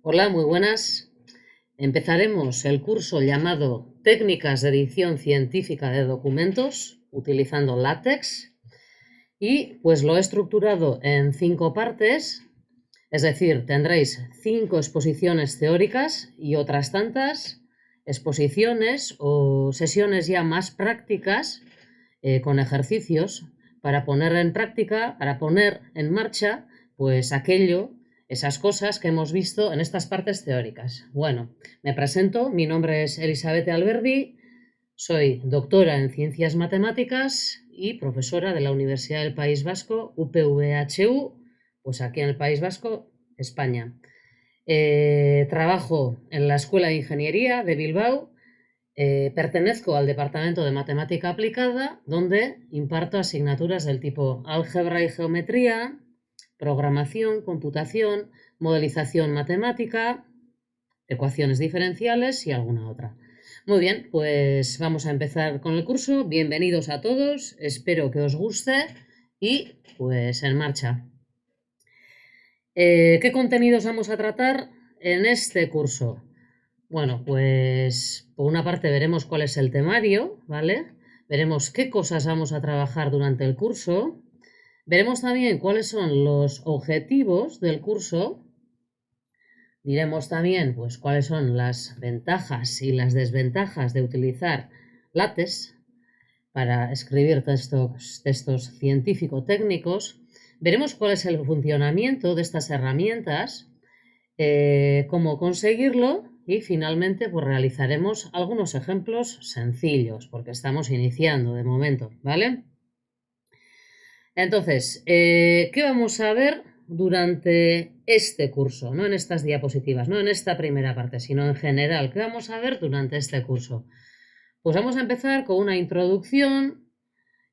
Hola, muy buenas. Empezaremos el curso llamado Técnicas de edición científica de documentos utilizando látex y pues lo he estructurado en 5 partes, es decir, tendréis 5 exposiciones teóricas y otras tantas exposiciones o sesiones ya más prácticas con ejercicios para poner en práctica, para poner en marcha pues esas cosas que hemos visto en estas partes teóricas. Bueno, me presento, mi nombre es Elisabeth Alberdi, soy doctora en Ciencias Matemáticas y profesora de la Universidad del País Vasco, UPVHU, pues aquí en el País Vasco, España. Trabajo en la Escuela de Ingeniería de Bilbao. Pertenezco al Departamento de Matemática Aplicada, donde imparto asignaturas del tipo álgebra y geometría, programación, computación, modelización matemática, ecuaciones diferenciales y alguna otra. Muy bien, pues vamos a empezar con el curso. Bienvenidos a todos, espero que os guste y pues en marcha. ¿Qué contenidos vamos a tratar en este curso? Bueno, pues por una parte veremos cuál es el temario, ¿vale? Veremos qué cosas vamos a trabajar durante el curso. Veremos también cuáles son los objetivos del curso. Diremos también pues cuáles son las ventajas y las desventajas de utilizar látex para escribir textos científico-técnicos. Veremos cuál es el funcionamiento de estas herramientas, cómo conseguirlo y finalmente pues realizaremos algunos ejemplos sencillos porque estamos iniciando de momento, ¿vale? Entonces, ¿qué vamos a ver durante este curso? No en estas diapositivas, no en esta primera parte, sino en general. ¿Qué vamos a ver durante este curso? Pues vamos a empezar con una introducción.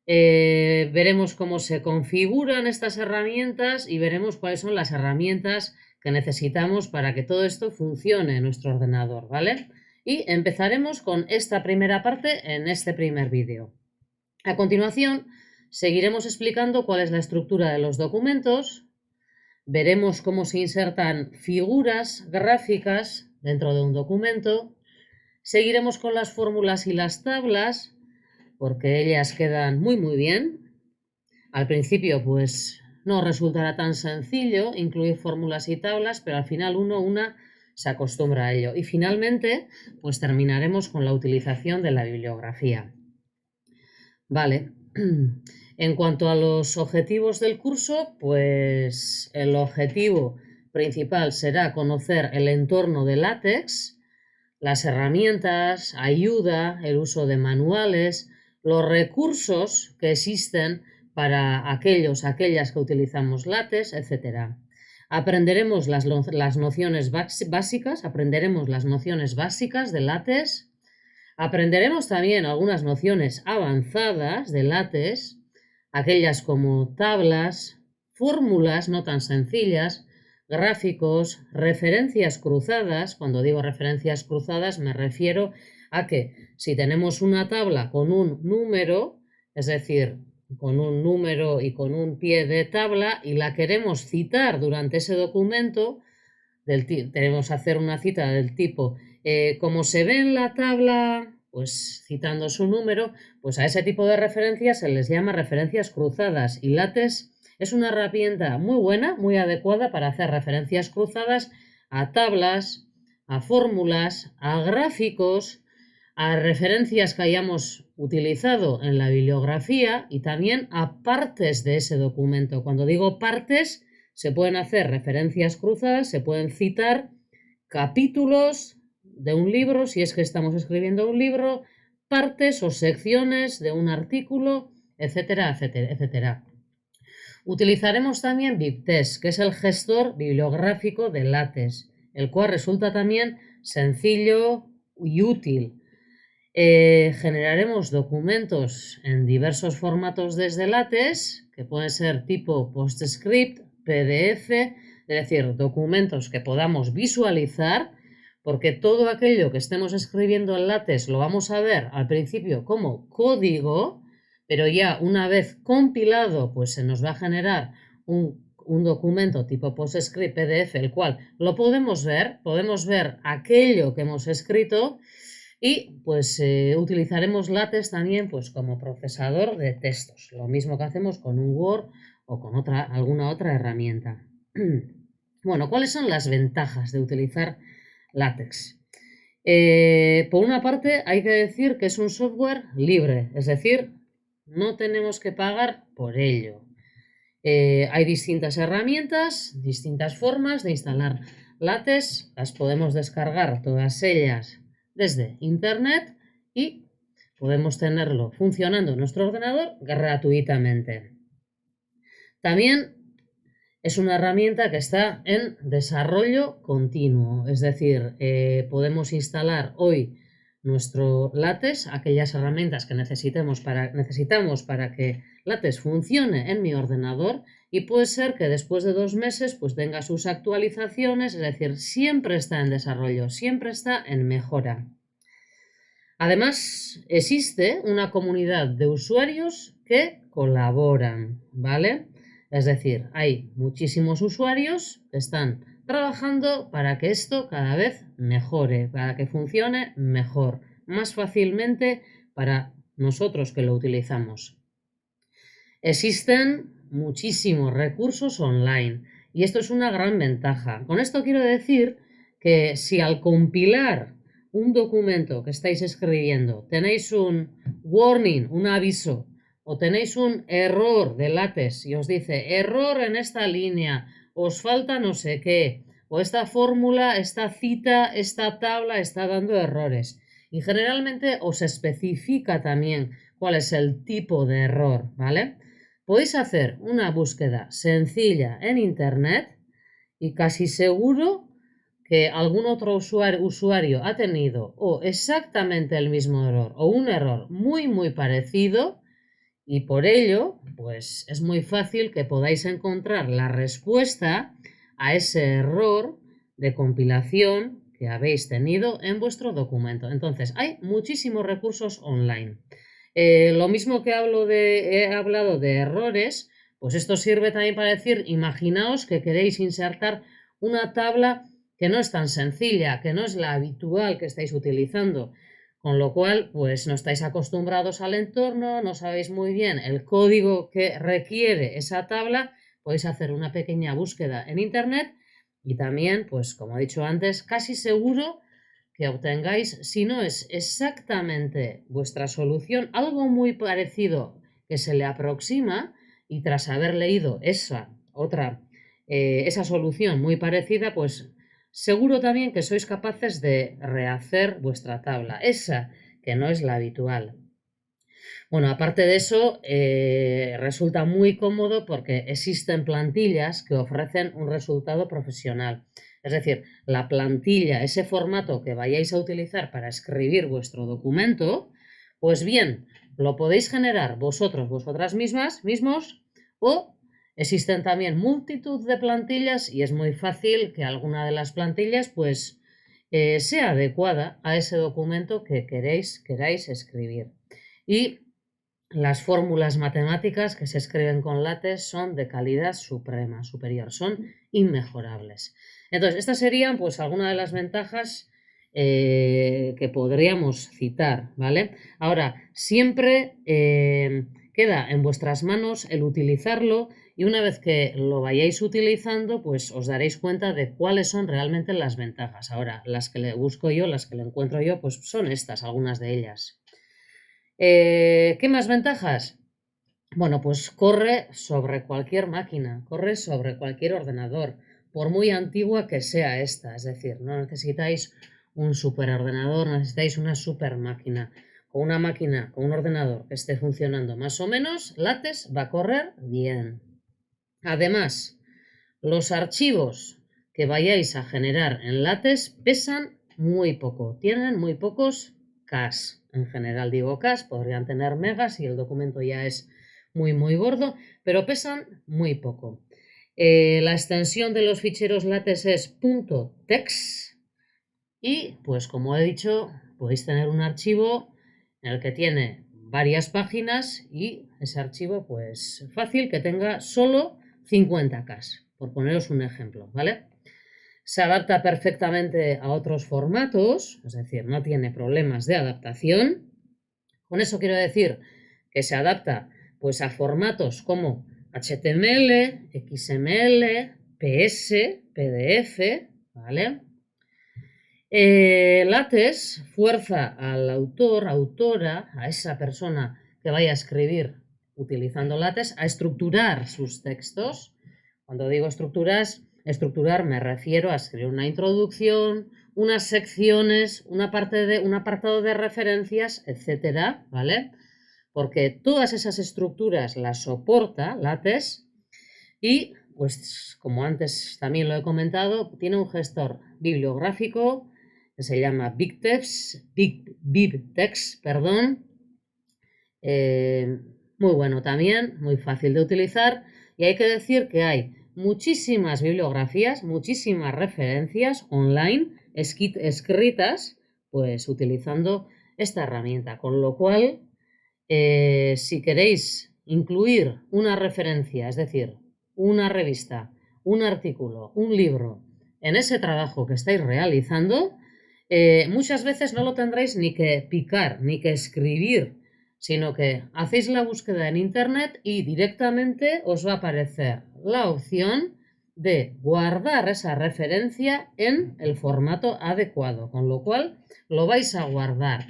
Veremos cómo se configuran estas herramientas y veremos cuáles son las herramientas que necesitamos para que todo esto funcione en nuestro ordenador, ¿vale? Y empezaremos con esta primera parte en este primer vídeo. A continuación, seguiremos explicando cuál es la estructura de los documentos, veremos cómo se insertan figuras gráficas dentro de un documento, seguiremos con las fórmulas y las tablas, porque ellas quedan muy bien. Al principio pues no resultará tan sencillo incluir fórmulas y tablas, pero al final una se acostumbra a ello. Y finalmente pues terminaremos con la utilización de la bibliografía. Vale. En cuanto a los objetivos del curso, pues el objetivo principal será conocer el entorno de látex, las herramientas, ayuda, el uso de manuales, los recursos que existen para aquellas que utilizamos látex, etc. Aprenderemos las nociones básicas, de látex. Aprenderemos también algunas nociones avanzadas de látex, aquellas como tablas, fórmulas no tan sencillas, gráficos, referencias cruzadas. Cuando digo referencias cruzadas me refiero a que si tenemos una tabla con un número, es decir, con un número y con un pie de tabla y la queremos citar durante ese documento, tenemos que hacer una cita del tipo como se ve en la tabla, pues citando su número, pues a ese tipo de referencias se les llama referencias cruzadas y látex es una herramienta muy buena, muy adecuada para hacer referencias cruzadas a tablas, a fórmulas, a gráficos, a referencias que hayamos utilizado en la bibliografía y también a partes de ese documento. Cuando digo partes, se pueden hacer referencias cruzadas, se pueden citar capítulos de un libro, si es que estamos escribiendo un libro, partes o secciones de un artículo, etcétera, etcétera, etcétera. Utilizaremos también BibTeX, que es el gestor bibliográfico de látex, el cual resulta también sencillo y útil. Generaremos documentos en diversos formatos desde látex, que pueden ser tipo PostScript, PDF, es decir, documentos que podamos visualizar, porque todo aquello que estemos escribiendo en látex lo vamos a ver al principio como código, pero ya una vez compilado, pues se nos va a generar un documento tipo PostScript PDF, el cual lo podemos ver aquello que hemos escrito y pues utilizaremos LaTeX también pues como procesador de textos, lo mismo que hacemos con un Word o con alguna otra herramienta. Bueno, ¿cuáles son las ventajas de utilizar LaTeX? Por una parte, hay que decir que es un software libre, es decir, no tenemos que pagar por ello. Hay distintas herramientas, distintas formas de instalar LaTeX, las podemos descargar todas ellas desde internet y podemos tenerlo funcionando en nuestro ordenador gratuitamente. También es una herramienta que está en desarrollo continuo, es decir, podemos instalar hoy nuestro LaTeX, aquellas herramientas que necesitamos para que LaTeX funcione en mi ordenador y puede ser que después de 2 meses pues tenga sus actualizaciones, es decir, siempre está en desarrollo, siempre está en mejora. Además, existe una comunidad de usuarios que colaboran, ¿vale? Es decir, hay muchísimos usuarios que están trabajando para que esto cada vez mejore, para que funcione mejor, más fácilmente para nosotros que lo utilizamos. Existen muchísimos recursos online y esto es una gran ventaja. Con esto quiero decir que si al compilar un documento que estáis escribiendo tenéis un warning, un aviso, o tenéis un error de LaTeX y os dice error en esta línea, os falta no sé qué, o esta fórmula, esta cita, esta tabla está dando errores. Y generalmente os especifica también cuál es el tipo de error, ¿vale? Podéis hacer una búsqueda sencilla en internet y casi seguro que algún otro usuario ha tenido o exactamente el mismo error o un error muy parecido. Y por ello, pues es muy fácil que podáis encontrar la respuesta a ese error de compilación que habéis tenido en vuestro documento. Entonces, hay muchísimos recursos online. Lo mismo que he hablado de errores, pues esto sirve también para decir, imaginaos que queréis insertar una tabla que no es tan sencilla, que no es la habitual que estáis utilizando. Con lo cual, pues no estáis acostumbrados al entorno, no sabéis muy bien el código que requiere esa tabla, podéis hacer una pequeña búsqueda en internet y también, pues como he dicho antes, casi seguro que obtengáis, si no es exactamente vuestra solución, algo muy parecido que se le aproxima y tras haber leído esa solución muy parecida, pues seguro también que sois capaces de rehacer vuestra tabla, esa que no es la habitual. Bueno, aparte de eso, resulta muy cómodo porque existen plantillas que ofrecen un resultado profesional. Es decir, la plantilla, ese formato que vayáis a utilizar para escribir vuestro documento, pues bien, lo podéis generar vosotras mismos, o existen también multitud de plantillas y es muy fácil que alguna de las plantillas pues sea adecuada a ese documento que queráis escribir. Y las fórmulas matemáticas que se escriben con LaTeX son de calidad suprema, superior, son inmejorables. Entonces, estas serían pues algunas de las ventajas que podríamos citar, ¿vale? Ahora, siempre queda en vuestras manos el utilizarlo y una vez que lo vayáis utilizando, pues os daréis cuenta de cuáles son realmente las ventajas. Ahora, las que le busco yo, las que le encuentro yo, pues son estas, algunas de ellas. ¿Qué más ventajas? Bueno, pues corre sobre cualquier máquina, corre sobre cualquier ordenador, por muy antigua que sea esta. Es decir, no necesitáis un superordenador, necesitáis una super máquina. Con una máquina, con un ordenador que esté funcionando más o menos, LaTeX va a correr bien. Además, los archivos que vayáis a generar en LaTeX pesan muy poco, tienen muy pocos Ks. En general digo Ks, podrían tener megas y el documento ya es muy gordo, pero pesan muy poco. La extensión de los ficheros LaTeX es .tex y, pues como he dicho, podéis tener un archivo en el que tiene varias páginas y ese archivo, pues fácil que tenga solo 50K, por poneros un ejemplo, ¿vale? Se adapta perfectamente a otros formatos, es decir, no tiene problemas de adaptación. Con eso quiero decir que se adapta pues a formatos como HTML, XML, PS, PDF, ¿vale? LaTeX fuerza al autor, autora, a esa persona que vaya a escribir utilizando LaTeX a estructurar sus textos. Cuando digo estructurar me refiero a escribir una introducción, unas secciones, un apartado de referencias, etcétera, ¿vale? Porque todas esas estructuras las soporta LaTeX y, pues, como antes también lo he comentado, tiene un gestor bibliográfico que se llama BibTeX, perdón. Muy bueno también, muy fácil de utilizar, y hay que decir que hay muchísimas bibliografías, muchísimas referencias online escritas, pues utilizando esta herramienta, con lo cual si queréis incluir una referencia, es decir, una revista, un artículo, un libro en ese trabajo que estáis realizando, muchas veces no lo tendréis ni que picar ni que escribir, sino que hacéis la búsqueda en internet y directamente os va a aparecer la opción de guardar esa referencia en el formato adecuado, con lo cual lo vais a guardar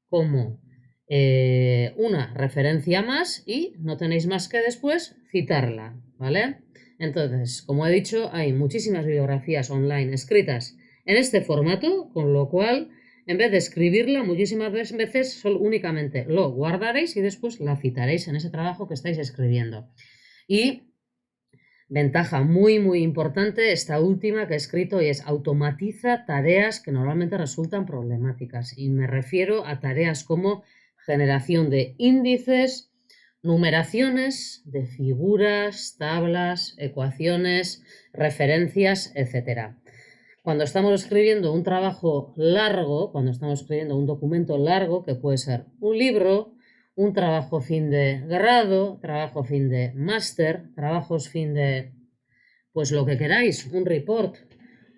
como una referencia más y no tenéis más que después citarla, ¿vale? Entonces, como he dicho, hay muchísimas bibliografías online escritas en este formato, con lo cual, en vez de escribirla, muchísimas veces solo únicamente lo guardaréis y después la citaréis en ese trabajo que estáis escribiendo. Y ventaja muy, muy importante, esta última que he escrito, y es automatiza tareas que normalmente resultan problemáticas. Y me refiero a tareas como generación de índices, numeraciones de figuras, tablas, ecuaciones, referencias, etc. Cuando estamos escribiendo un trabajo largo, cuando estamos escribiendo un documento largo, que puede ser un libro, un trabajo fin de grado, trabajo fin de máster, trabajos fin de, pues lo que queráis, un report,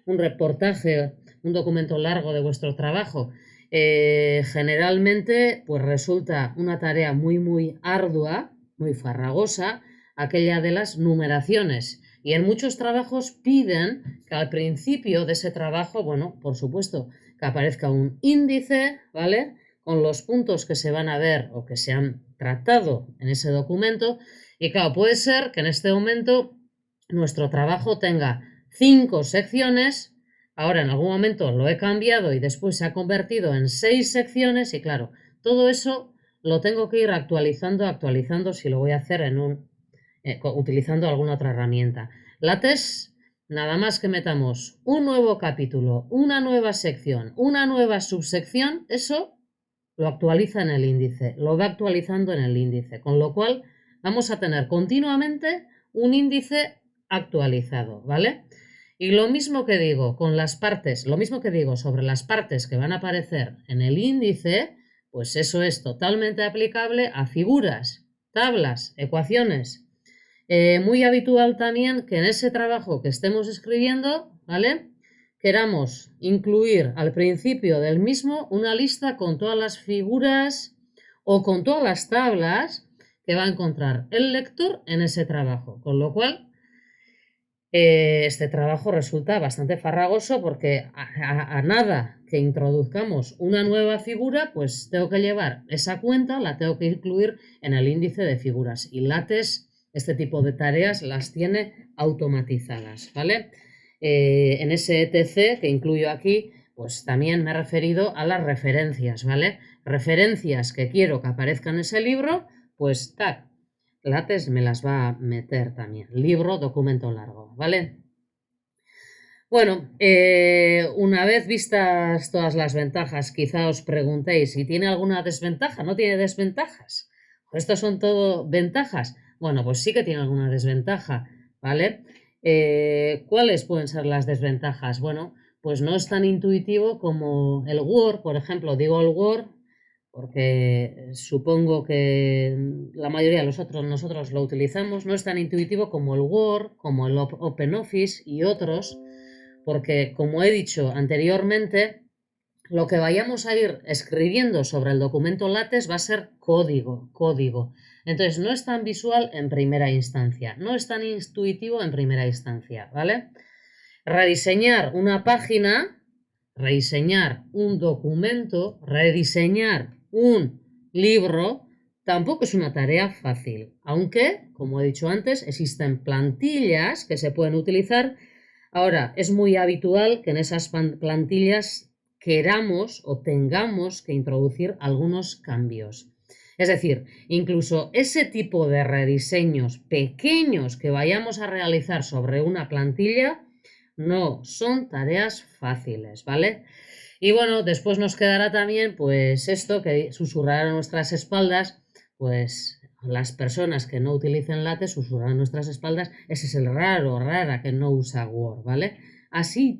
un reportaje, un documento largo de vuestro trabajo, generalmente pues resulta una tarea muy, muy ardua, muy farragosa, aquella de las numeraciones. Y en muchos trabajos piden que al principio de ese trabajo, bueno, por supuesto, que aparezca un índice, ¿vale?, con los puntos que se van a ver o que se han tratado en ese documento. Y claro, puede ser que en este momento nuestro trabajo tenga 5 secciones, ahora en algún momento lo he cambiado y después se ha convertido en 6 secciones y claro, todo eso lo tengo que ir actualizando si lo voy a hacer utilizando alguna otra herramienta. LaTeX, nada más que metamos un nuevo capítulo, una nueva sección, una nueva subsección, eso lo actualiza en el índice, lo va actualizando en el índice, con lo cual vamos a tener continuamente un índice actualizado, ¿vale? Y lo mismo que digo con las partes, lo mismo que digo sobre las partes que van a aparecer en el índice, pues eso es totalmente aplicable a figuras, tablas, ecuaciones. Muy habitual también que en ese trabajo que estemos escribiendo, ¿vale?, queramos incluir al principio del mismo una lista con todas las figuras o con todas las tablas que va a encontrar el lector en ese trabajo. Con lo cual, este trabajo resulta bastante farragoso porque a nada que introduzcamos una nueva figura, pues tengo que llevar esa cuenta, la tengo que incluir en el índice de figuras. Y LaTeX este tipo de tareas las tiene automatizadas, ¿vale? En ese etc que incluyo aquí, pues también me he referido a las referencias, ¿vale? Referencias que quiero que aparezcan en ese libro, pues tac, LaTeX me las va a meter también. Libro, documento largo, ¿vale? Bueno, una vez vistas todas las ventajas, quizá os preguntéis si tiene alguna desventaja. ¿No tiene desventajas? ¿Estos son todo ventajas? Bueno, pues sí que tiene alguna desventaja, ¿vale? ¿Cuáles pueden ser las desventajas? Bueno, pues no es tan intuitivo como el Word, por ejemplo. Digo el Word, porque supongo que la mayoría de nosotros lo utilizamos. No es tan intuitivo como el Word, como el OpenOffice y otros, porque como he dicho anteriormente, lo que vayamos a ir escribiendo sobre el documento LaTeX va a ser código. Entonces no es tan visual en primera instancia, no es tan intuitivo en primera instancia, ¿vale? Rediseñar una página, rediseñar un documento, rediseñar un libro, tampoco es una tarea fácil, aunque, como he dicho antes, existen plantillas que se pueden utilizar. Ahora, es muy habitual que en esas plantillas queramos o tengamos que introducir algunos cambios. Es decir, incluso ese tipo de rediseños pequeños que vayamos a realizar sobre una plantilla no son tareas fáciles, ¿vale? Y bueno, después nos quedará también pues esto que susurrará a nuestras espaldas, pues las personas que no utilicen LaTeX susurrarán a nuestras espaldas, ese es el raro o rara que no usa Word, ¿vale? Así y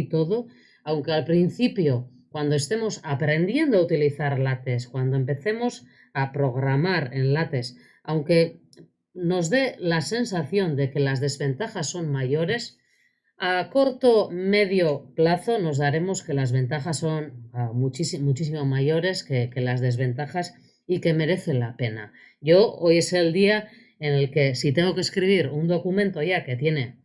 todo, aunque al principio, cuando estemos aprendiendo a utilizar LaTeX, cuando empecemos a programar en LaTeX, aunque nos dé la sensación de que las desventajas son mayores, a corto, medio plazo nos daremos que las ventajas son muchísimo mayores que las desventajas y que merece la pena. Hoy es el día en el que si tengo que escribir un documento ya que tiene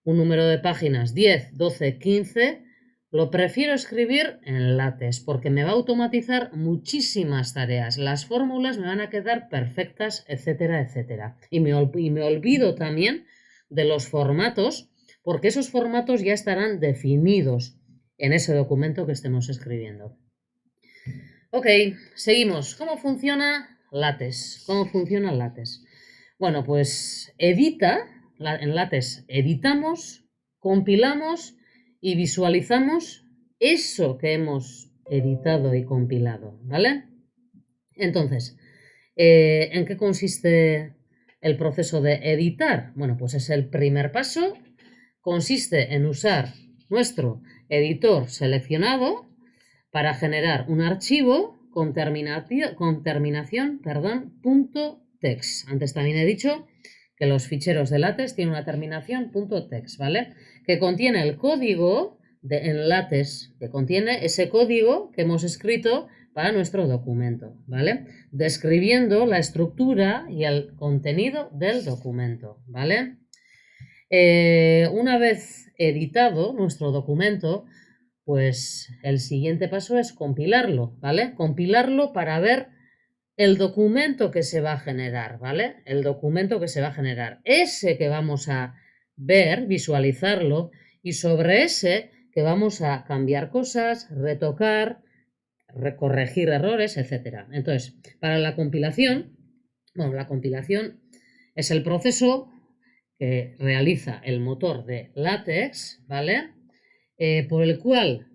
un número de páginas 10, 12, 15, lo prefiero escribir en LaTeX porque me va a automatizar muchísimas tareas. Las fórmulas me van a quedar perfectas, etcétera, etcétera. Y me olvido también de los formatos, porque esos formatos ya estarán definidos en ese documento que estemos escribiendo. Ok, seguimos. ¿Cómo funciona LaTeX? Bueno, pues en LaTeX editamos, compilamos y visualizamos eso que hemos editado y compilado, ¿vale? Entonces, ¿en qué consiste el proceso de editar? Bueno, pues es el primer paso. Consiste en usar nuestro editor seleccionado para generar un archivo con terminación .text. Antes también he dicho que los ficheros de LaTeX tienen una terminación .text, ¿vale? Que contiene el código en LaTeX, que contiene ese código que hemos escrito para nuestro documento, ¿vale? Describiendo la estructura y el contenido del documento, ¿vale? Una vez editado nuestro documento, pues el siguiente paso es compilarlo, ¿vale? Compilarlo para ver el documento que se va a generar, ¿vale? El documento que se va a generar, ese que vamos a ver, visualizarlo, y sobre ese que vamos a cambiar cosas, retocar, corregir errores, etc. Entonces, para la compilación es el proceso que realiza el motor de LaTeX, ¿vale? Por el cual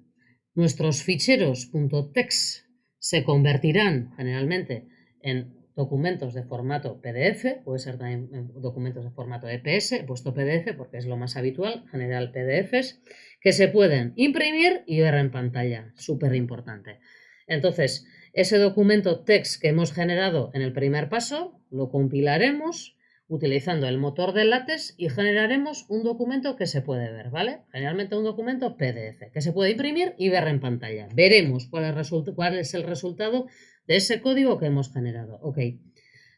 nuestros ficheros .text se convertirán generalmente en documentos de formato PDF, puede ser también documentos de formato EPS, he puesto PDF porque es lo más habitual, general PDFs, que se pueden imprimir y ver en pantalla, súper importante. Entonces, ese documento text que hemos generado en el primer paso, lo compilaremos utilizando el motor de LaTeX y generaremos un documento que se puede ver, ¿vale? Generalmente un documento PDF que se puede imprimir y ver en pantalla. Veremos cuál es el resultado de ese código que hemos generado. Ok,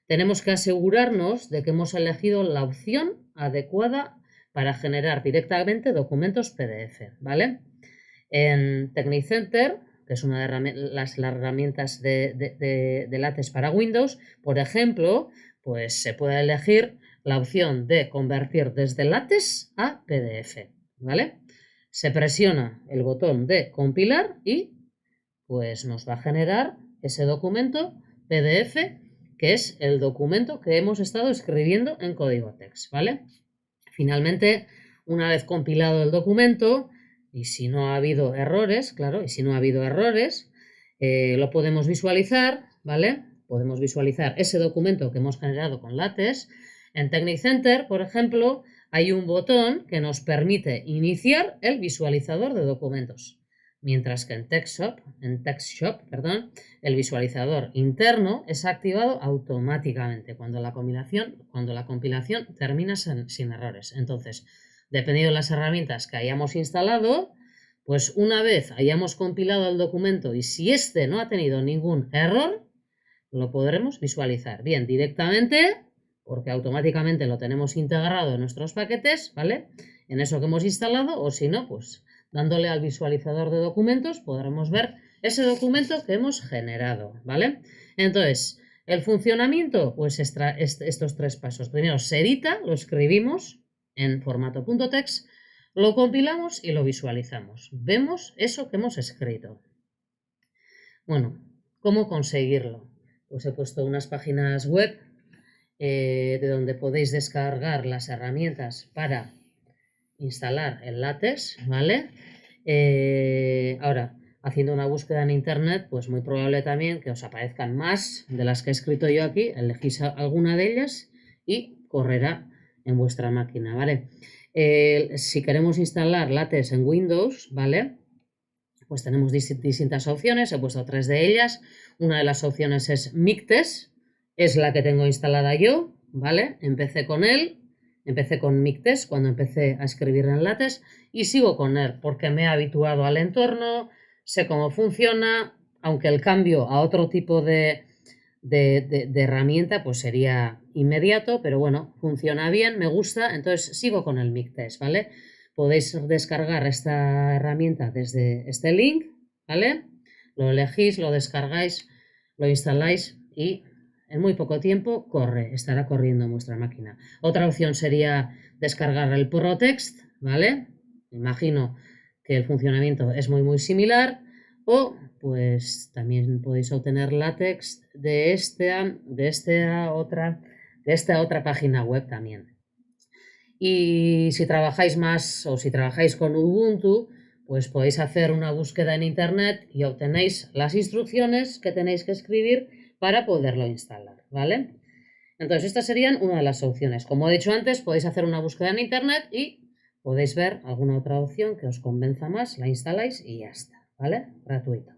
tenemos que asegurarnos de que hemos elegido la opción adecuada para generar directamente documentos PDF, ¿vale? En Technicenter, que es una de las herramientas de LaTeX para Windows, por ejemplo, pues se puede elegir la opción de convertir desde LaTeX a PDF, ¿vale? Se presiona el botón de compilar y pues nos va a generar ese documento PDF, que es el documento que hemos estado escribiendo en código text, ¿vale? Finalmente, una vez compilado el documento, y si no ha habido errores, claro, lo podemos visualizar, ¿vale? Podemos visualizar ese documento que hemos generado con LaTeX. En Technicenter, por ejemplo, hay un botón que nos permite iniciar el visualizador de documentos. Mientras que en TextShop, el visualizador interno es activado automáticamente cuando la compilación termina sin errores. Entonces, dependiendo de las herramientas que hayamos instalado, pues una vez hayamos compilado el documento y si este no ha tenido ningún error, lo podremos visualizar bien directamente, porque automáticamente lo tenemos integrado en nuestros paquetes, ¿vale? En eso que hemos instalado, o si no, pues dándole al visualizador de documentos podremos ver ese documento que hemos generado, ¿vale? Entonces, el funcionamiento, pues estos tres pasos. Primero se edita, lo escribimos en formato .text, lo compilamos y lo visualizamos. Vemos eso que hemos escrito. Bueno, ¿cómo conseguirlo? Pues he puesto unas páginas web de donde podéis descargar las herramientas para instalar el LaTeX, ¿vale? Ahora, haciendo una búsqueda en internet, pues muy probable también que os aparezcan más de las que he escrito yo aquí, elegís alguna de ellas y correrá en vuestra máquina, ¿vale? Si queremos instalar LaTeX en Windows, ¿vale? Pues tenemos distintas opciones, he puesto 3 de ellas. Una de las opciones es Mictex, es la que tengo instalada yo, ¿vale? Empecé con Mictex cuando empecé a escribir en LaTeX y sigo con él porque me he habituado al entorno, sé cómo funciona, aunque el cambio a otro tipo de herramienta pues sería inmediato, pero bueno, funciona bien, me gusta, entonces sigo con el Mictex, ¿vale? Podéis descargar esta herramienta desde este link, ¿vale? Lo elegís, lo descargáis, lo instaláis y en muy poco tiempo estará corriendo en vuestra máquina. Otra opción sería descargar el ProText, ¿vale? Imagino que el funcionamiento es muy similar, o pues también podéis obtener LaTeX de esta otra página web también. Y si trabajáis más o si trabajáis con Ubuntu, pues podéis hacer una búsqueda en internet y obtenéis las instrucciones que tenéis que escribir para poderlo instalar, ¿vale? Entonces estas serían una de las opciones. Como he dicho antes, podéis hacer una búsqueda en internet y podéis ver alguna otra opción que os convenza más, la instaláis y ya está, ¿vale? Gratuito.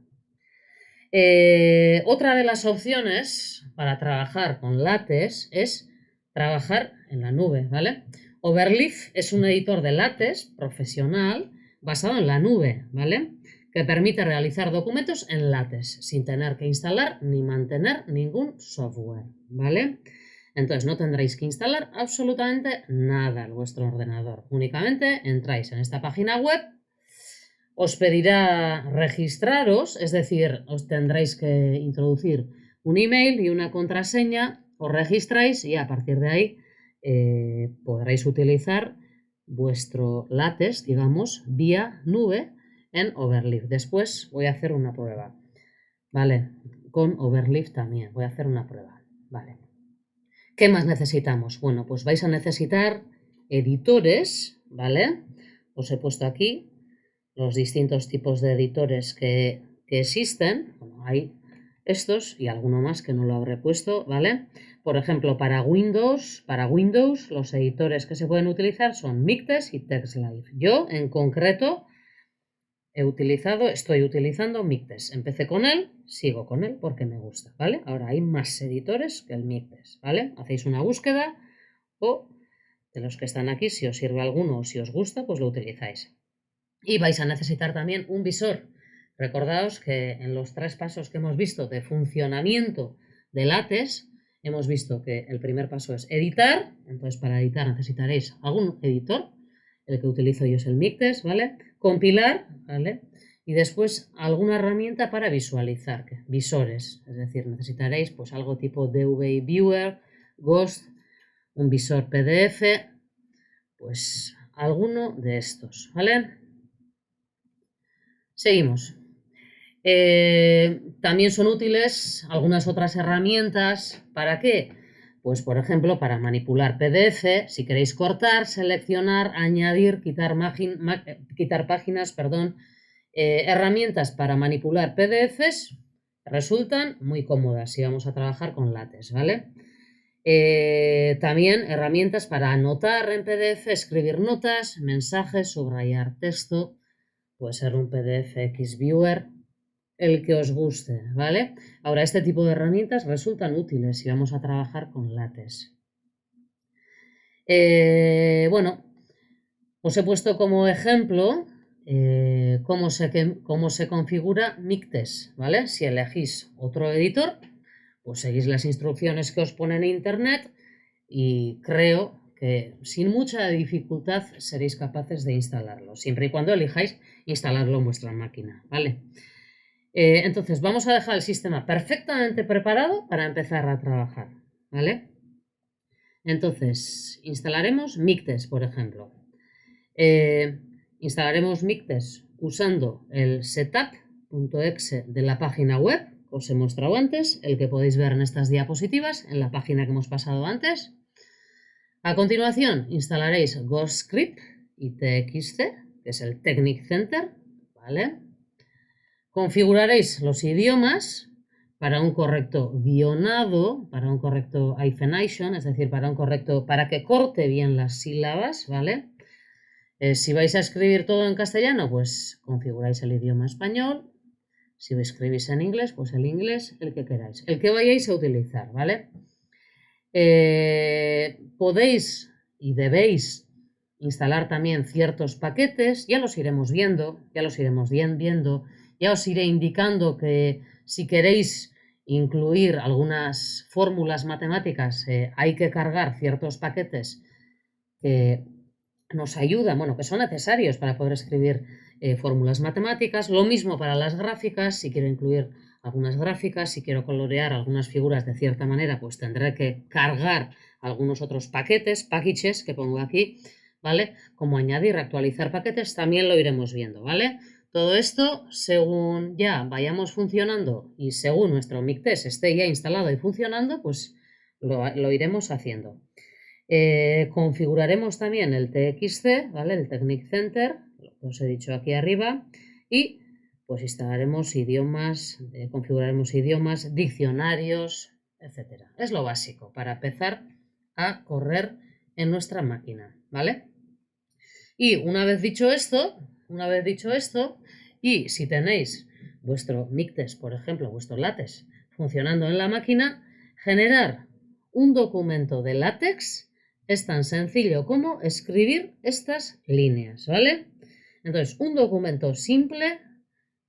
Otra de las opciones para trabajar con LaTeX es trabajar en la nube, ¿vale? Overleaf es un editor de LaTeX profesional basado en la nube, ¿vale? Que permite realizar documentos en LaTeX sin tener que instalar ni mantener ningún software, ¿vale? Entonces no tendréis que instalar absolutamente nada en vuestro ordenador. Únicamente entráis en esta página web, os pedirá registraros, es decir, os tendréis que introducir un email y una contraseña, os registráis y a partir de ahí podréis utilizar vuestro LaTeX, digamos, vía nube en Overleaf. Después voy a hacer una prueba, ¿vale? Con Overleaf también voy a hacer una prueba, ¿vale? ¿Qué más necesitamos? Bueno, pues vais a necesitar editores, ¿vale? Os he puesto aquí los distintos tipos de editores que existen. Bueno, hay estos y alguno más que no lo habré puesto, ¿vale? Por ejemplo, para Windows, los editores que se pueden utilizar son Mictex y TextLive. Yo, en concreto, estoy utilizando Mictex. Empecé con él, sigo con él porque me gusta, ¿vale? Ahora hay más editores que el Mictex, ¿vale? Hacéis una búsqueda o de los que están aquí, si os sirve alguno o si os gusta, pues lo utilizáis. Y vais a necesitar también un visor. Recordaos que en los 3 pasos que hemos visto de funcionamiento de LaTeX, hemos visto que el primer paso es editar. Entonces, para editar necesitaréis algún editor. El que utilizo yo es el Mictex, ¿vale? Compilar, ¿vale? Y después alguna herramienta para visualizar, visores. Es decir, necesitaréis pues algo tipo DV Viewer, Ghost, un visor PDF, pues alguno de estos, ¿vale? Seguimos. También son útiles algunas otras herramientas. ¿Para qué? Pues, por ejemplo, para manipular PDF, si queréis cortar, seleccionar, añadir, quitar páginas, herramientas para manipular PDFs resultan muy cómodas si vamos a trabajar con LaTeX, ¿vale? También herramientas para anotar en PDF, escribir notas, mensajes, subrayar texto, puede ser un PDF XViewer, el que os guste, ¿vale? Ahora, este tipo de herramientas resultan útiles si vamos a trabajar con LaTeX. Bueno, os he puesto como ejemplo cómo se configura Mictex, ¿vale? Si elegís otro editor, pues seguís las instrucciones que os pone en internet y creo que sin mucha dificultad seréis capaces de instalarlo, siempre y cuando elijáis instalarlo en vuestra máquina, ¿vale? Entonces vamos a dejar el sistema perfectamente preparado para empezar a trabajar, ¿vale? Entonces instalaremos Mictex, por ejemplo. Instalaremos Mictex usando el setup.exe de la página web que os he mostrado antes, el que podéis ver en estas diapositivas, en la página que hemos pasado antes. A continuación instalaréis Ghostscript y TXT, que es el Technic Center, ¿vale? Configuraréis los idiomas para un correcto guionado, para un correcto hyphenation, es decir, para que corte bien las sílabas, ¿vale? Si vais a escribir todo en castellano, pues configuráis el idioma español. Si escribís en inglés, pues el inglés, el que queráis, el que vayáis a utilizar, ¿vale? Podéis y debéis instalar también ciertos paquetes, ya los iremos viendo, ya os iré indicando que si queréis incluir algunas fórmulas matemáticas, hay que cargar ciertos paquetes que nos ayudan, bueno, que son necesarios para poder escribir fórmulas matemáticas. Lo mismo para las gráficas, si quiero incluir algunas gráficas, si quiero colorear algunas figuras de cierta manera, pues tendré que cargar algunos otros packages que pongo aquí, ¿vale? Como añadir, actualizar paquetes, también lo iremos viendo, ¿vale? Todo esto, según ya vayamos funcionando y según nuestro Mictex esté ya instalado y funcionando, pues lo iremos haciendo. Configuraremos también el TXT, ¿vale? El Technic Center, lo que os he dicho aquí arriba, y pues instalaremos idiomas, configuraremos idiomas, diccionarios, etcétera. Es lo básico para empezar a correr en nuestra máquina, ¿vale? Y una vez dicho esto, y si tenéis vuestro Mictex, por ejemplo, vuestro LaTeX funcionando en la máquina, generar un documento de LaTeX es tan sencillo como escribir estas líneas, ¿vale? Entonces, un documento simple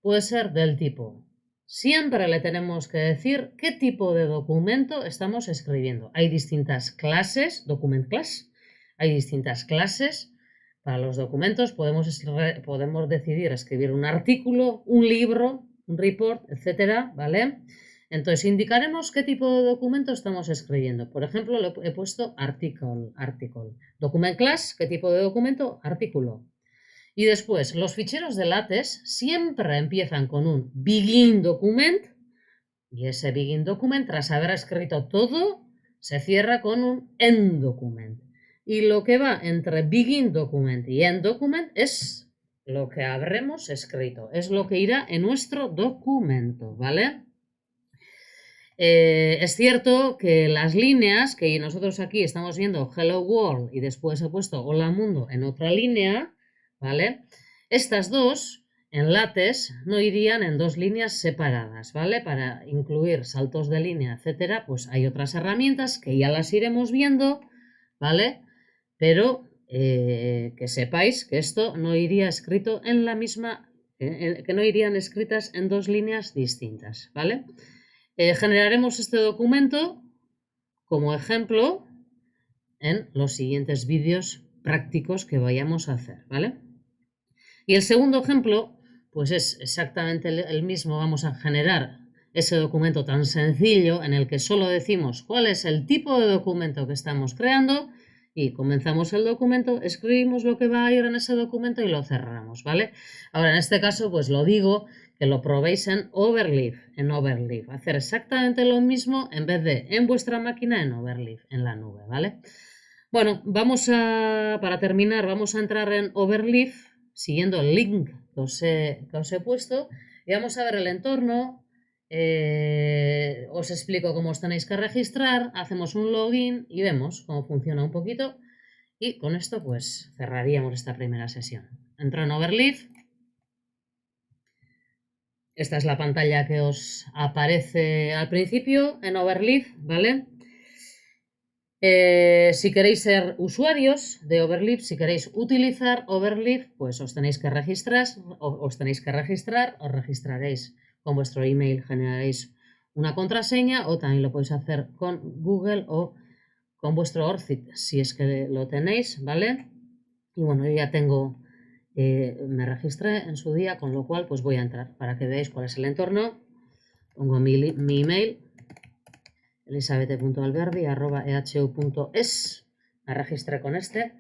puede ser del tipo. Siempre le tenemos que decir qué tipo de documento estamos escribiendo. Hay distintas clases, document class, hay distintas clases. Para los documentos podemos decidir escribir un artículo, un libro, un report, etcétera, ¿vale? Entonces indicaremos qué tipo de documento estamos escribiendo. Por ejemplo, he puesto article. Document class, ¿qué tipo de documento? Artículo. Y después, los ficheros de LaTeX siempre empiezan con un begin document y ese begin document, tras haber escrito todo, se cierra con un end document. Y lo que va entre begin document y end document es lo que habremos escrito, es lo que irá en nuestro documento, ¿vale? Es cierto que las líneas que nosotros aquí estamos viendo Hello World y después he puesto Hola Mundo en otra línea, ¿vale? Estas dos en LaTeX no irían en dos líneas separadas, ¿vale? Para incluir saltos de línea, etcétera, pues hay otras herramientas que ya las iremos viendo, ¿vale? Pero que sepáis que esto no iría escrito en la misma, que no irían escritas en dos líneas distintas, ¿vale? Generaremos este documento como ejemplo en los siguientes vídeos prácticos que vayamos a hacer, ¿vale? Y el segundo ejemplo, pues es exactamente el mismo. Vamos a generar ese documento tan sencillo en el que solo decimos cuál es el tipo de documento que estamos creando y comenzamos el documento, escribimos lo que va a ir en ese documento y lo cerramos, ¿vale? Ahora, en este caso, pues lo digo, que lo probéis en Overleaf, hacer exactamente lo mismo en vez de en vuestra máquina en Overleaf, en la nube, ¿vale? Bueno, para terminar, vamos a entrar en Overleaf, siguiendo el link que os he puesto, y vamos a ver el entorno. Os explico cómo os tenéis que registrar, hacemos un login y vemos cómo funciona un poquito, y con esto pues cerraríamos esta primera sesión. Entro en Overleaf. Esta es la pantalla que os aparece al principio en Overleaf, ¿vale? Si queréis ser usuarios de Overleaf, si queréis utilizar Overleaf, pues os tenéis que registrar, os registraréis con vuestro email, generaréis una contraseña o también lo podéis hacer con Google o con vuestro ORCID, si es que lo tenéis, ¿vale? Y bueno, yo ya tengo, me registré en su día, con lo cual pues voy a entrar para que veáis cuál es el entorno. Pongo mi email, elisabeth.alberdi@ehu.es. Me registré con este,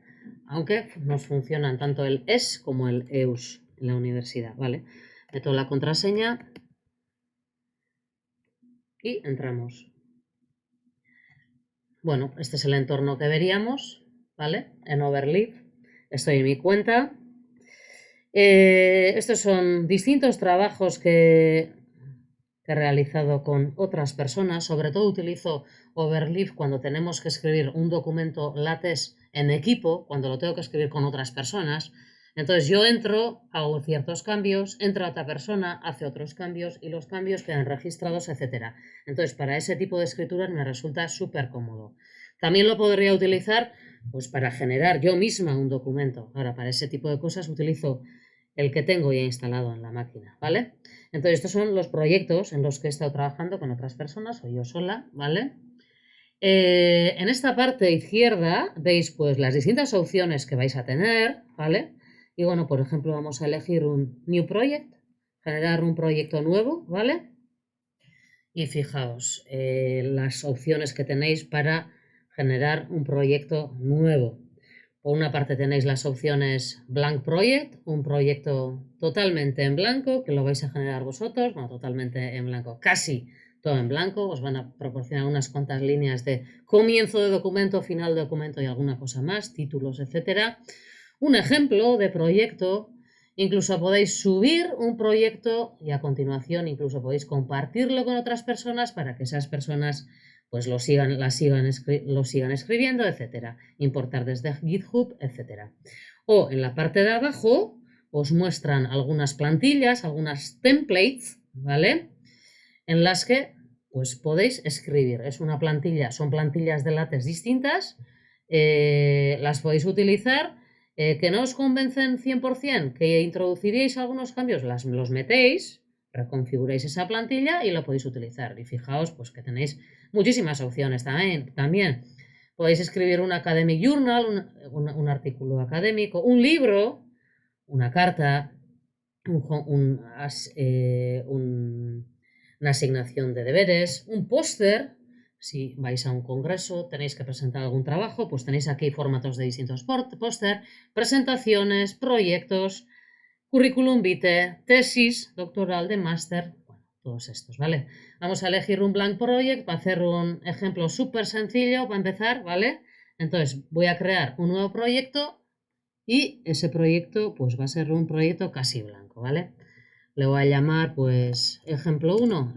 aunque nos funcionan tanto el ES como el EUS en la universidad, ¿vale? Meto la contraseña y entramos. Bueno, este es el entorno que veríamos, ¿vale? En Overleaf. Estoy en mi cuenta. Estos son distintos trabajos que he realizado con otras personas. Sobre todo utilizo Overleaf cuando tenemos que escribir un documento LaTeX en equipo, cuando lo tengo que escribir con otras personas. Entonces yo entro, hago ciertos cambios, entra otra persona, hace otros cambios y los cambios quedan registrados, etc. Entonces para ese tipo de escrituras me resulta súper cómodo. También lo podría utilizar pues para generar yo misma un documento. Ahora para ese tipo de cosas utilizo el que tengo ya instalado en la máquina, ¿vale? Entonces estos son los proyectos en los que he estado trabajando con otras personas o yo sola, ¿vale? En esta parte izquierda veis pues las distintas opciones que vais a tener, ¿vale? Y bueno, por ejemplo, vamos a elegir un New Project, generar un proyecto nuevo, ¿vale? Y fijaos las opciones que tenéis para generar un proyecto nuevo. Por una parte tenéis las opciones Blank Project, un proyecto totalmente en blanco que lo vais a generar vosotros, bueno, totalmente en blanco, casi todo en blanco, os van a proporcionar unas cuantas líneas de comienzo de documento, final de documento y alguna cosa más, títulos, etcétera. Un ejemplo de proyecto, incluso podéis subir un proyecto y a continuación incluso podéis compartirlo con otras personas para que esas personas pues lo sigan escribiendo, etcétera. Importar desde GitHub, etcétera. O en la parte de abajo os muestran algunas plantillas, algunas templates, ¿vale? En las que pues podéis escribir. Es una plantilla, son plantillas de LaTeX distintas, las podéis utilizar, que no os convencen 100%, que introduciríais algunos cambios, los metéis, reconfiguráis esa plantilla y lo podéis utilizar. Y fijaos pues que tenéis muchísimas opciones también. Podéis escribir un academic journal, un artículo académico, un libro, una carta, una asignación de deberes, un póster. Si vais a un congreso, tenéis que presentar algún trabajo, pues tenéis aquí formatos de distintos póster, presentaciones, proyectos, currículum vitae, tesis doctoral de máster, bueno, todos estos, ¿vale? Vamos a elegir un blank project para hacer un ejemplo súper sencillo para empezar, ¿vale? Entonces voy a crear un nuevo proyecto y ese proyecto pues va a ser un proyecto casi blanco, ¿vale? Le voy a llamar pues ejemplo 1,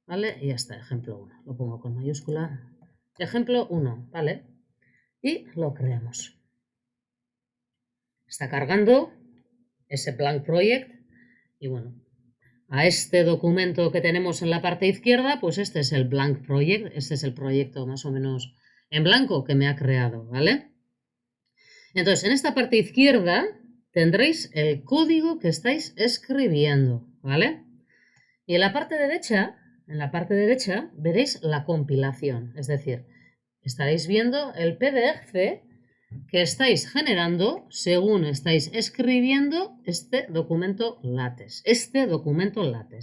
¿vale? Y ya está, ejemplo 1. Lo pongo con mayúscula. Ejemplo 1, ¿vale? Y lo creamos. Está cargando ese blank project y bueno, a este documento que tenemos en la parte izquierda, pues este es el blank project, este es el proyecto más o menos en blanco que me ha creado, ¿vale? Entonces, en esta parte izquierda tendréis el código que estáis escribiendo, ¿vale? Y en la parte derecha veréis la compilación, es decir, estaréis viendo el PDF que estáis generando según estáis escribiendo este documento LaTeX.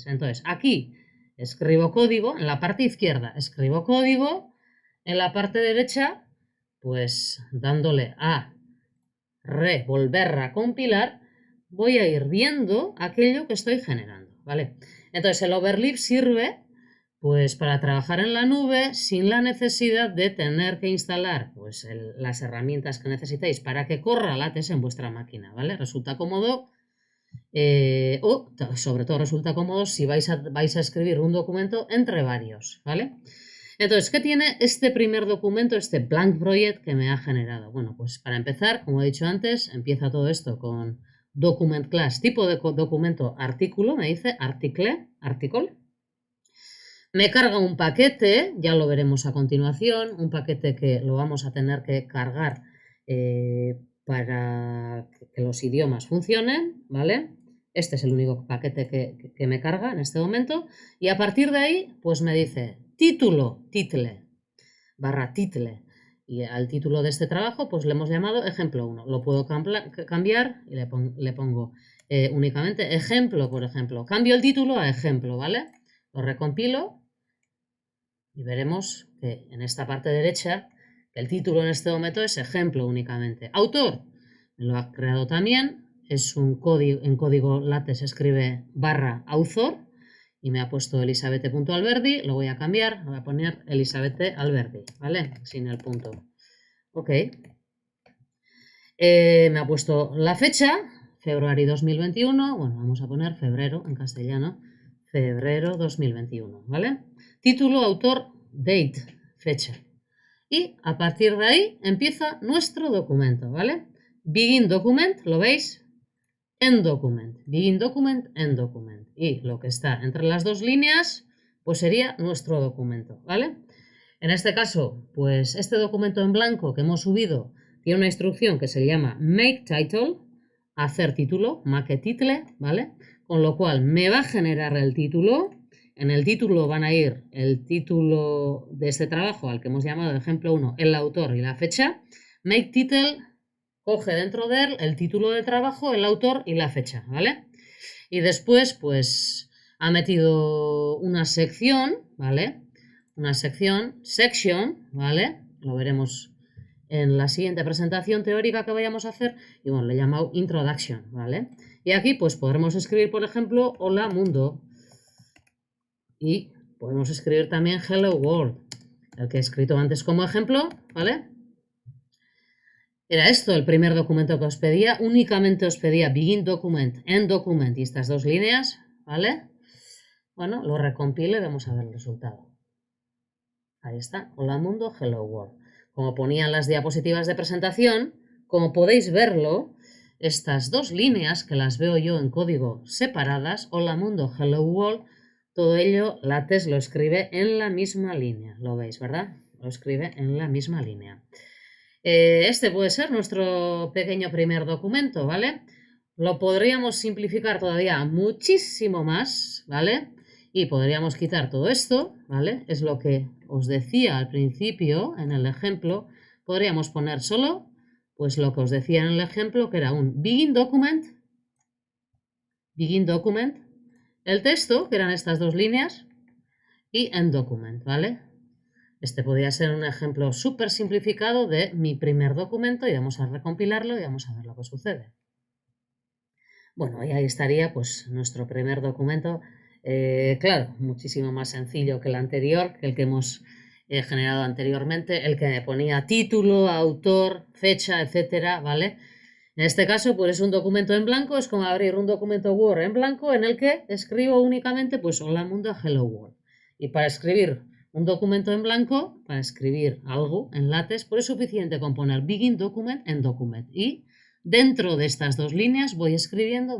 Entonces, aquí escribo código, en la parte izquierda escribo código, en la parte derecha, pues dándole a volver a compilar, voy a ir viendo aquello que estoy generando, ¿vale? Entonces el Overleaf sirve pues para trabajar en la nube sin la necesidad de tener que instalar pues las herramientas que necesitéis para que corra LaTeX en vuestra máquina, ¿vale? Resulta cómodo o sobre todo resulta cómodo si vais a escribir un documento entre varios, ¿vale? Entonces, ¿qué tiene este primer documento, este blank project que me ha generado? Bueno, pues para empezar, como he dicho antes, empieza todo esto con document class, tipo de documento artículo, me dice article. Me carga un paquete, ya lo veremos a continuación, un paquete que lo vamos a tener que cargar para que los idiomas funcionen, ¿vale? Este es el único paquete que me carga en este momento. Y a partir de ahí, pues me dice título, title, /title. Y al título de este trabajo, pues le hemos llamado ejemplo 1. Lo puedo cambiar y le pongo únicamente ejemplo, por ejemplo. Cambio el título a ejemplo, ¿vale? Lo recompilo y veremos que en esta parte derecha el título en este momento es ejemplo únicamente. Autor, me lo ha creado también. Es un código, en código LaTeX se escribe /author y me ha puesto Elisabete.alberdi, lo voy a cambiar, voy a poner Elisabete Alberdi, ¿vale? Sin el punto. Ok. Me ha puesto la fecha, febrero 2021, bueno, vamos a poner febrero en castellano, febrero 2021, ¿vale? Título, autor, date, fecha. Y a partir de ahí empieza nuestro documento, ¿vale? Begin document, ¿lo veis? End document, begin document, end document. Y lo que está entre las dos líneas, pues sería nuestro documento, ¿vale? En este caso, pues este documento en blanco que hemos subido tiene una instrucción que se llama make title, hacer título, make title, ¿vale? Con lo cual me va a generar el título. En el título van a ir el título de este trabajo al que hemos llamado ejemplo 1, el autor y la fecha. Make title coge dentro de él el título de trabajo, el autor y la fecha, ¿vale? Y después, pues, ha metido una sección, ¿vale? Una sección, section, ¿vale? Lo veremos en la siguiente presentación teórica que vayamos a hacer. Y bueno, le he llamado introduction, ¿vale? Y aquí, pues, podremos escribir, por ejemplo, hola mundo. Y podemos escribir también hello world, el que he escrito antes como ejemplo, ¿vale? Era esto el primer documento que os pedía. Únicamente os pedía begin document, end document y estas dos líneas, ¿vale? Bueno, lo recompilo y vamos a ver el resultado. Ahí está, hola mundo, hello world. Como ponía en las diapositivas de presentación, como podéis verlo, estas dos líneas que las veo yo en código separadas, hola mundo, hello world, todo ello LaTeX lo escribe en la misma línea. Lo veis, ¿verdad? Lo escribe en la misma línea. Este puede ser nuestro pequeño primer documento, ¿vale? Lo podríamos simplificar todavía muchísimo más, ¿vale? Y podríamos quitar todo esto, ¿vale? Es lo que os decía al principio en el ejemplo. Podríamos poner solo, pues lo que os decía en el ejemplo, que era un begin document, el texto, que eran estas dos líneas, y end document, ¿vale? Este podría ser un ejemplo súper simplificado de mi primer documento y vamos a recompilarlo y vamos a ver lo que sucede. Bueno, y ahí estaría pues nuestro primer documento. Claro, muchísimo más sencillo que el anterior, que el que hemos generado anteriormente, el que me ponía título, autor, fecha, etcétera, ¿vale? En este caso, pues es un documento en blanco, es como abrir un documento Word en blanco en el que escribo únicamente pues hola mundo, hello world. Y para escribir un documento en blanco, para escribir algo en LaTeX, pues es suficiente con poner begin document, end document. Y dentro de estas dos líneas voy escribiendo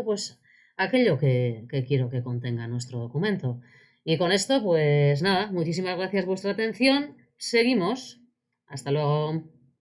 pues aquello que quiero que contenga nuestro documento. Y con esto, pues nada, muchísimas gracias por vuestra atención. Seguimos. Hasta luego.